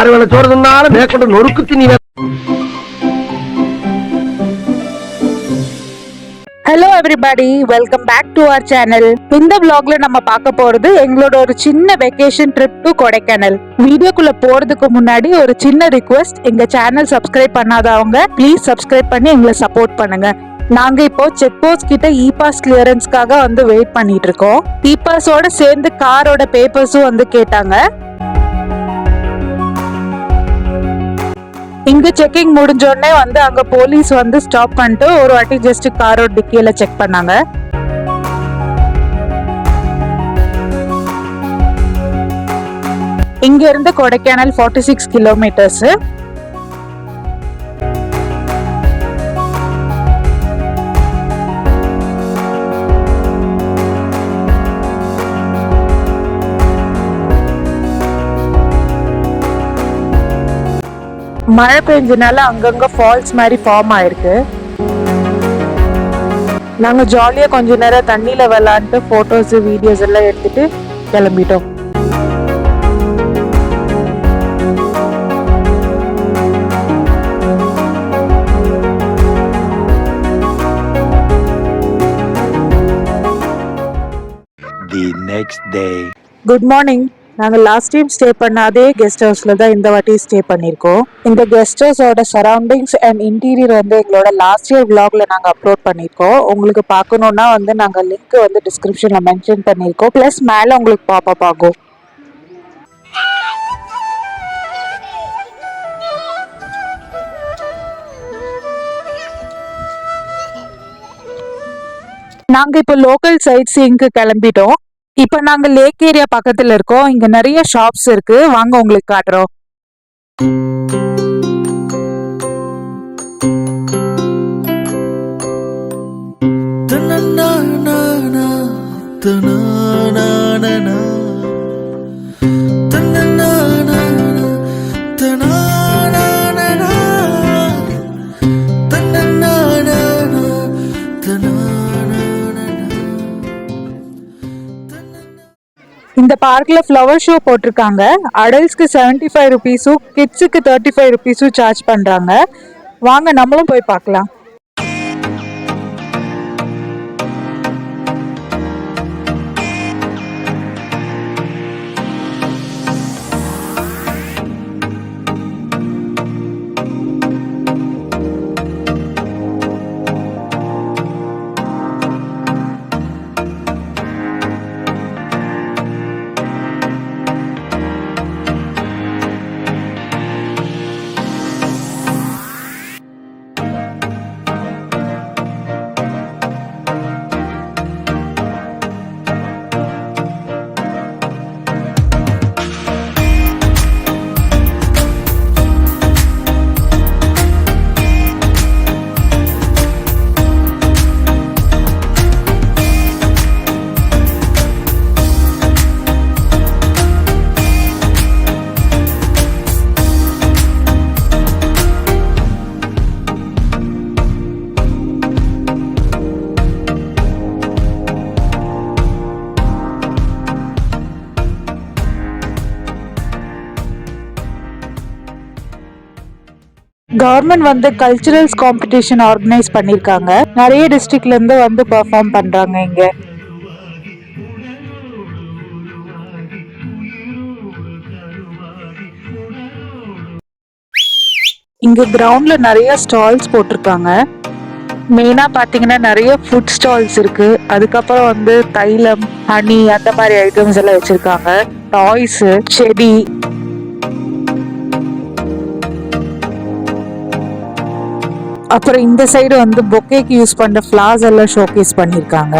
ஆறு வேளை சோறு தின்னாலும் மேற்கொண்டு நொறுக்கு திணி. Hello everybody, welcome back to our channel. இந்த vlogல நம்ம பார்க்க போறது எங்களோட ஒரு சின்ன வெக்கேஷன் ட்ரிப் டு கொடைக்கானல். வீடியோக்குள்ள போறதுக்கு முன்னாடி ஒரு சின்ன ரிக்வெஸ்ட், எங்க சேனல் சப்ஸ்கிரைப் பண்ணாதவங்க ப்ளீஸ் சப்ஸ்கிரைப் பண்ணி எங்களை சப்போர்ட் பண்ணுங்க. நாங்க இப்போ செக் போஸ்ட் கிட்ட இ பாஸ் கிளியரன்ஸ்க்காக வந்து வெயிட் பண்ணிட்டு இருக்கோம். இ பாஸோட சேர்ந்து காரோட பேப்பர்ஸும் வந்து கேட்டாங்க. இங்க செக்கிங் முடிஞ்ச உடனே வந்து அங்க போலீஸ் வந்து ஸ்டாப் பண்ணிட்டு ஒரு வாட்டி ஜஸ்ட் காரோட டிக்கியில செக் பண்ணாங்க. இங்க இருந்து கொடைக்கானல் 46 கிலோமீட்டர்ஸ். மழை பெஞ்சனால அங்கங்க ஃபால்ஸ் மாதிரி ஃபார்ம் ஆயிருக்கு. நாங்க ஜாலியா கொஞ்ச நேரம் தண்ணியில விளையாண்டு போட்டோஸ் வீடியோஸ் எல்லாம் எடுத்துட்டு கிளம்பிட்டோம். The next day. Good morning. நாங்கள் லாஸ்ட் டைம் ஸ்டே பண்ண அதே கெஸ்ட் ஹவுஸ்ல தான் இந்த வாட்டி ஸ்டே பண்ணியிருக்கோம். இந்த கெஸ்ட் ஹவுஸோட சரௌண்டிங்ஸ் அண்ட் இன்டீரியர் வந்து எங்களோட லாஸ்ட் இயர் vlogல நாங்கள் அப்லோட் பண்ணியிருக்கோம். உங்களுக்கு பார்க்கணுன்னா வந்து நாங்கள் லிங்க் வந்து டிஸ்கிரிப்ஷன்ல மென்ஷன் பண்ணியிருக்கோம். ப்ளஸ் மேலே உங்களுக்கு பாப்பப் ஆகும். நாங்கள் இப்போ லோக்கல் சைட் சீயிங்க்கு கிளம்பிட்டோம். இப்ப நாங்க லேக் ஏரியா பக்கத்துல இருக்கோம். இங்க நிறைய ஷாப்ஸ் இருக்கு, வாங்க உங்களுக்கு காட்டுறோம். இந்த பார்க்ல ஃப்ளவர் ஷோ போட்டிருக்காங்க. அடல்ட்ஸ்க்கு 75 ருபீஸும் கிட்ஸுக்கு 35 ருபீஸும் சார்ஜ் பண்றாங்க. வாங்க நம்மளும் போய் பார்க்கலாம். கவர்மெண்ட் வந்து கல்ச்சுரல்ஸ் காம்படிஷன் ஆர்கனைஸ் பண்ணிருக்காங்க. நிறைய டிஸ்ட்ரிக்ட்ல இருந்து வந்து பெர்ஃபார்ம் பண்றாங்க. இங்க கிரவுண்ட்ல நிறைய ஸ்டால்ஸ் போட்டிருக்காங்க. மெயினா பாத்தீங்கன்னா நிறைய ஃபுட் ஸ்டால்ஸ் இருக்கு. அதுக்கப்புறம் வந்து தைலம், ஹனி அந்த மாதிரி ஐட்டம்ஸ் எல்லாம் வச்சிருக்காங்க. டாய்ஸ், செடி. அப்புறம் இந்த சைடு வந்து பொக்கேக்கு யூஸ் பண்ற ஃப்ளவர்ஸ் எல்லாம் ஷோகேஸ் பண்ணிருக்காங்க.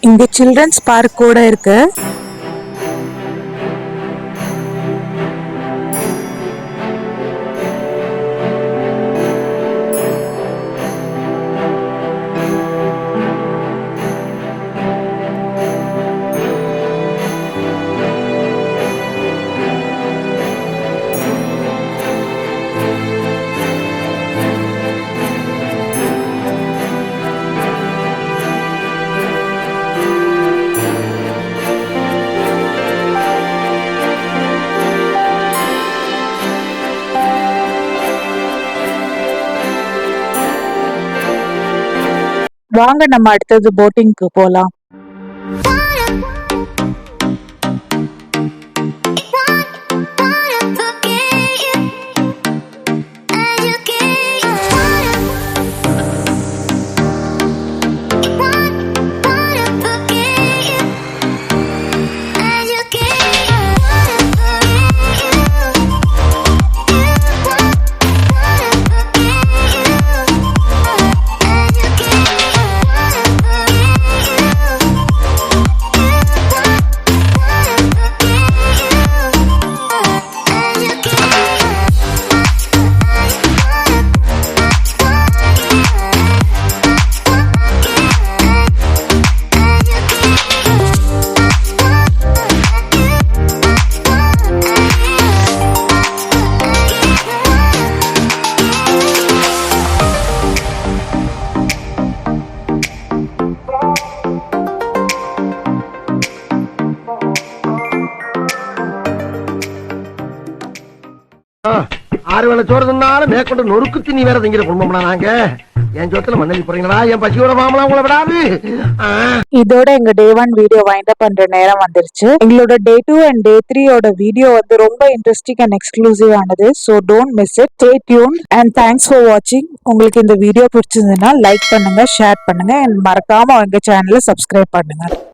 இங்க சில்ட்ரன்ஸ் பார்க் கூட இருக்கு. வாங்க நம்ம அடுத்தது போட்டிங்க்கு போலாம். ஆறு வேளை சோறு தின்னாலும் மேற்கொண்டு நொறுக்கு திணி வேற திங்கிற குடும்பம்னா நாங்க. என் சொத்துல மண்ணலி போறீங்களா? என் பசியோட மாமலா உங்களை விடாது. இதோட எங்க டே 1 வீடியோ வைண்ட் அப் பண்ற நேரம் வந்துருச்சு. எங்களோட டே 2 அண்ட் டே 3 ஓட வீடியோ வந்து ரொம்ப இன்ட்ரெஸ்டிங் அண்ட் எக்ஸ்க்ளூசிவ் ஆனது. So don't miss it. Stay tune and thanks for வாட்சிங். உங்களுக்கு இந்த வீடியோ பிடிச்சிருந்ததுன்னா லைக் பண்ணுங்க, ஷேர் பண்ணுங்க அண்ட் மறக்காம எங்க சேனலை சப்ஸ்கிரைப் பண்ணுங்க.